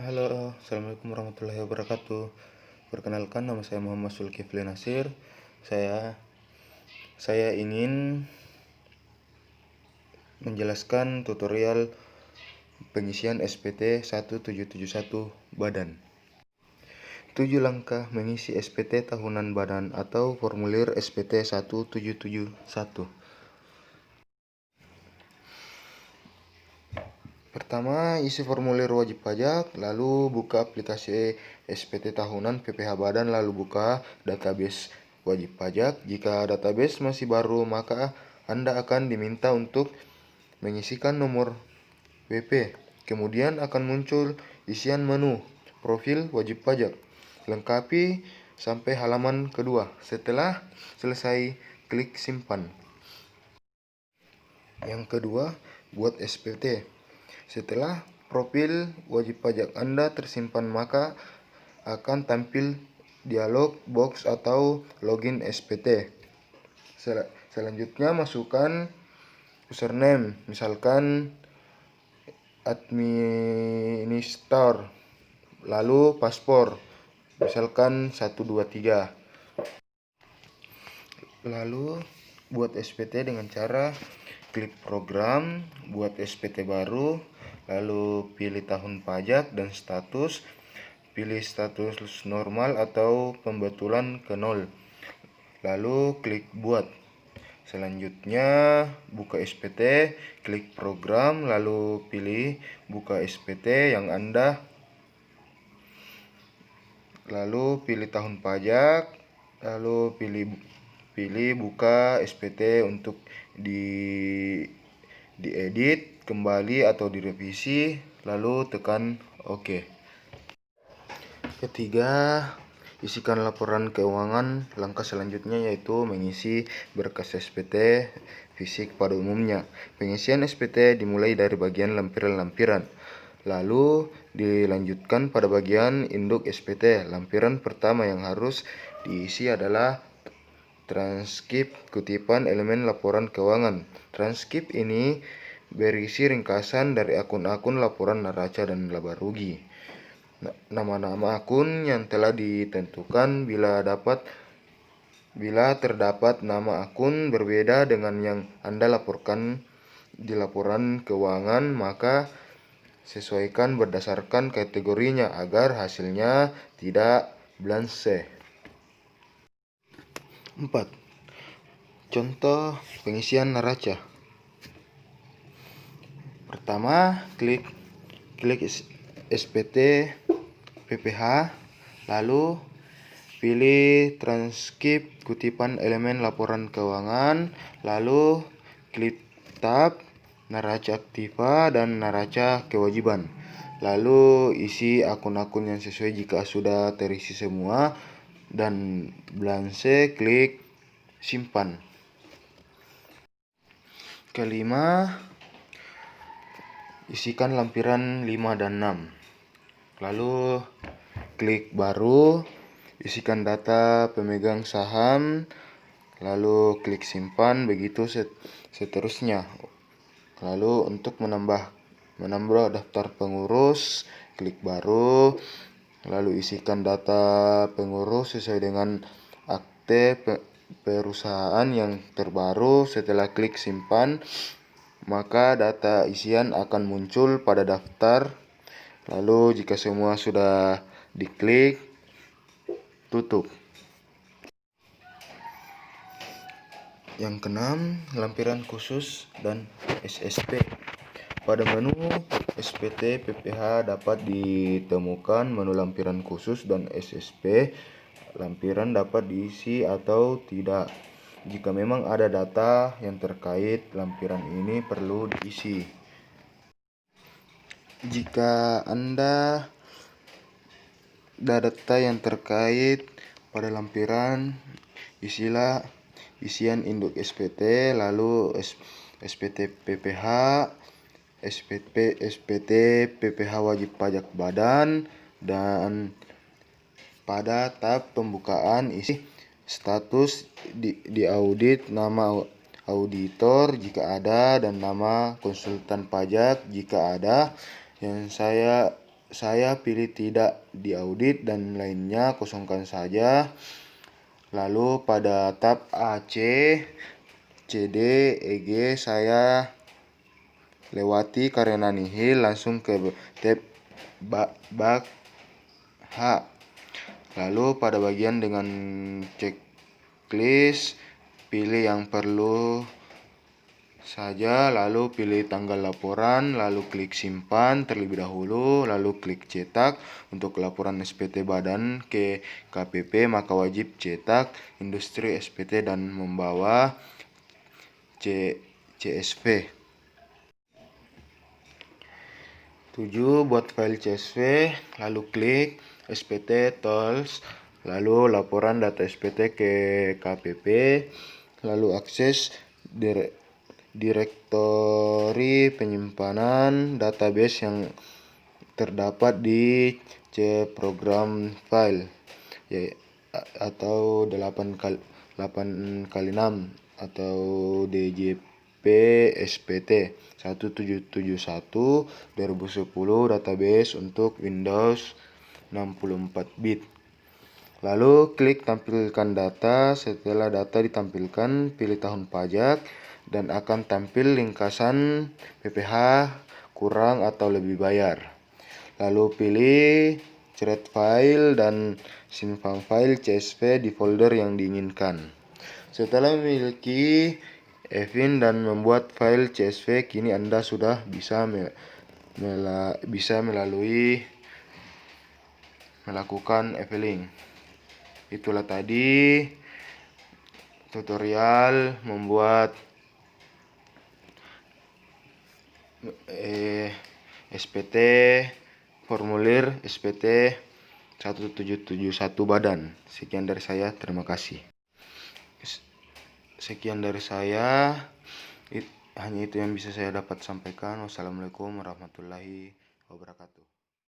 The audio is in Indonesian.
Halo, Assalamualaikum warahmatullahi wabarakatuh. Perkenalkan, nama saya Muhammad Zulkifli Nasir. Saya ingin menjelaskan tutorial pengisian SPT 1771 Badan. 7 langkah mengisi SPT tahunan Badan atau formulir SPT 1771. Pertama, isi formulir wajib pajak, lalu buka aplikasi SPT tahunan PPh Badan, lalu buka database wajib pajak. Jika database masih baru, maka Anda akan diminta untuk mengisikan nomor WP. Kemudian akan muncul isian menu profil wajib pajak. Lengkapi sampai halaman kedua. Setelah selesai, klik simpan. Yang kedua, buat SPT. Setelah profil wajib pajak Anda tersimpan, maka akan tampil dialog box atau login SPT. Selanjutnya masukkan username, misalkan administrator, lalu paspor, misalkan 123. Lalu buat SPT dengan cara klik program, buat SPT baru, lalu pilih tahun pajak dan status, pilih status normal atau pembetulan ke 0, lalu klik buat. Selanjutnya buka SPT, klik program, lalu pilih buka SPT yang Anda, lalu pilih tahun pajak, lalu pilih buka SPT untuk diedit kembali atau direvisi, lalu tekan OK. Ketiga, isikan laporan keuangan. Langkah selanjutnya yaitu mengisi berkas SPT fisik pada umumnya. Pengisian SPT dimulai dari bagian lampiran-lampiran, lalu dilanjutkan pada bagian induk SPT. Lampiran pertama yang harus diisi adalah transkrip kutipan elemen laporan keuangan. Transkrip ini berisi ringkasan dari akun-akun laporan neraca dan laba rugi. Nama-nama akun yang telah ditentukan bila terdapat nama akun berbeda dengan yang Anda laporkan di laporan keuangan, maka sesuaikan berdasarkan kategorinya agar hasilnya tidak blanse. 4. Contoh pengisian neraca. Pertama, klik SPT PPh, lalu pilih transkrip kutipan elemen laporan keuangan, lalu klik tab neraca aktiva dan neraca kewajiban. Lalu isi akun-akun yang sesuai. Jika sudah terisi semua dan blanse, klik simpan. Kelima, isikan lampiran 5 dan 6. Lalu klik baru, isikan data pemegang saham, lalu klik simpan, begitu seterusnya. Lalu untuk menambah daftar pengurus, klik baru, lalu isikan data pengurus sesuai dengan akte perusahaan yang terbaru. Setelah klik simpan, maka data isian akan muncul pada daftar. Lalu jika semua sudah diklik, tutup. Yang keenam, lampiran khusus dan SSP. Pada menu SPT PPh dapat ditemukan menu lampiran khusus dan SSP. Lampiran dapat diisi atau tidak. Jika memang ada data yang terkait, lampiran ini perlu diisi. Jika Anda ada data yang terkait pada lampiran, isilah isian induk SPT, lalu SPT PPh, SPT PPh wajib pajak Badan, dan pada tab pembukaan isi status di audit, nama auditor jika ada, dan nama konsultan pajak jika ada. Yang saya saya pilih tidak diaudit dan lainnya kosongkan saja. Lalu pada tab AC, CD, EG saya lewati karena nihil, langsung ke tab bak H. Lalu pada bagian dengan checklist, pilih yang perlu saja, lalu pilih tanggal laporan, lalu klik simpan terlebih dahulu, lalu klik cetak. Untuk laporan SPT badan ke KPP maka wajib cetak industri SPT dan membawa CSV. 7. Buat file CSV, lalu klik SPT Tools, lalu laporan data SPT ke KPP, lalu akses direktori penyimpanan database yang terdapat di C program file atau 8x6 atau DJP SPT 1771 2010 database untuk Windows 64 bit. Lalu klik tampilkan data. Setelah data ditampilkan, pilih tahun pajak dan akan tampil ringkasan PPh kurang atau lebih bayar. Lalu pilih create file dan simpan file CSV di folder yang diinginkan. Setelah memiliki Evin dan membuat file CSV, kini Anda sudah bisa melakukan e-filing. Itulah tadi tutorial membuat SPT, formulir SPT 1771 badan. Sekian dari saya, terima kasih. Sekian dari saya, hanya itu yang bisa saya dapat sampaikan. Wassalamualaikum warahmatullahi wabarakatuh.